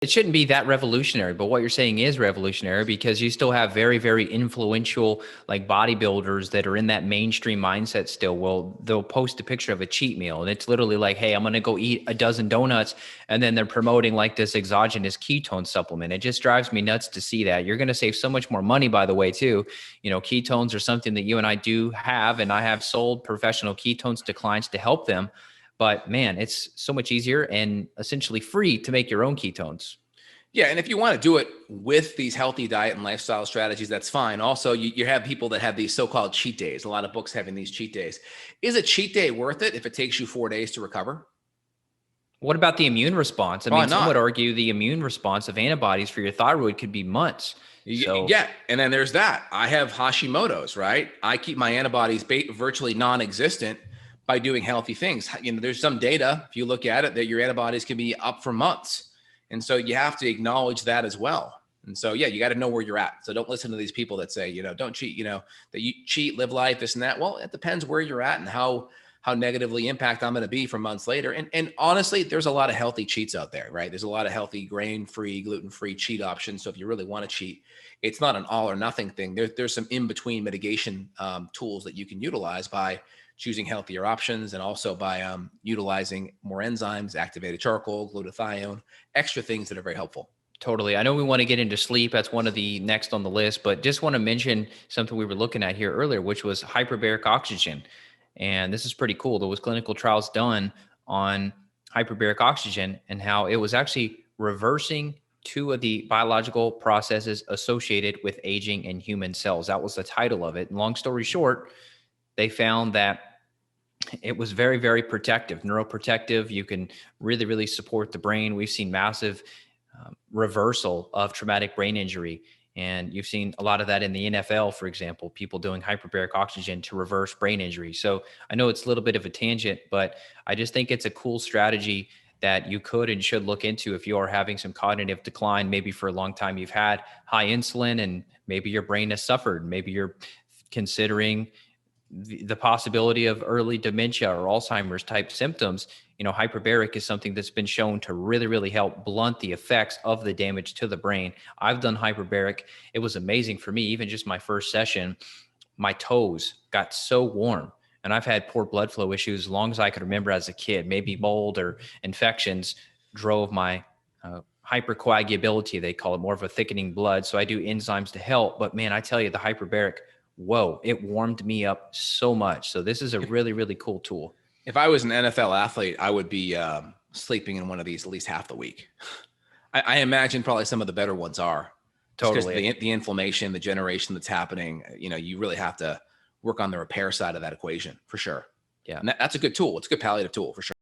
It shouldn't be that revolutionary, but what you're saying is revolutionary because you still have very, very influential like bodybuilders that are in that mainstream mindset still. Well, they'll post a picture of a cheat meal and it's literally like, hey, I'm going to go eat a dozen donuts. And then they're promoting like this exogenous ketone supplement. It just drives me nuts to see that. You're going to save so much more money, by the way, too. Ketones are something that you and I do have, and I have sold professional ketones to clients to help them. But man, it's so much easier and essentially free to make your own ketones. Yeah, and if you want to do it with these healthy diet and lifestyle strategies, that's fine. Also, you have people that have these so-called cheat days. A lot of books having these cheat days. Is a cheat day worth it if it takes you 4 days to recover? What about the immune response? I mean, Probably some would not. argue the immune response of antibodies for your thyroid could be months. So, Yeah, and then there's that. I have Hashimoto's, right? I keep my antibodies virtually non-existent by doing healthy things. There's some data, if you look at it, that your antibodies can be up for months. And so you have to acknowledge that as well. And so, yeah, you got to know where you're at. So don't listen to these people that say, don't cheat, that you cheat, live life, this and that. Well, it depends where you're at and how negatively impact I'm going to be for months later. And honestly, there's a lot of healthy cheats out there, right? There's a lot of healthy grain-free, gluten-free cheat options. So if you really want to cheat, it's not an all or nothing thing. There's some in-between mitigation tools that you can utilize by choosing healthier options and also by utilizing more enzymes, activated charcoal, glutathione, extra things that are very helpful. totally. I know we want to get into sleep. That's one of the next on the list, but just want to mention something we were looking at here earlier, which was hyperbaric oxygen. And this is pretty cool. There was clinical trials done on hyperbaric oxygen and how it was actually reversing two of the biological processes associated with aging in human cells. That was the title of it. And long story short, they found that it was very, very protective, neuroprotective. You can really, really support the brain. We've seen massive reversal of traumatic brain injury. And you've seen a lot of that in the NFL, for example, people doing hyperbaric oxygen to reverse brain injury. So I know it's a little bit of a tangent, but I just think it's a cool strategy that you could and should look into if you are having some cognitive decline. Maybe for a long time you've had high insulin and maybe your brain has suffered. Maybe you're considering the possibility of early dementia or Alzheimer's type symptoms. Hyperbaric is something that's been shown to really, really help blunt the effects of the damage to the brain. I've done hyperbaric. It was amazing for me. Even just my first session, my toes got so warm. And I've had poor blood flow issues as long as I could remember as a kid. Maybe mold or infections drove my hypercoagulability, they call it, more of a thickening blood. So I do enzymes to help. But man, I tell you, the hyperbaric, whoa, it warmed me up so much. So this is a really, really cool tool. If I was an NFL athlete, I would be sleeping in one of these at least half the week. I imagine probably some of the better ones are. Totally. Because the inflammation, the generation that's happening, you really have to work on the repair side of that equation for sure. Yeah. And that's a good tool. It's a good palliative tool for sure.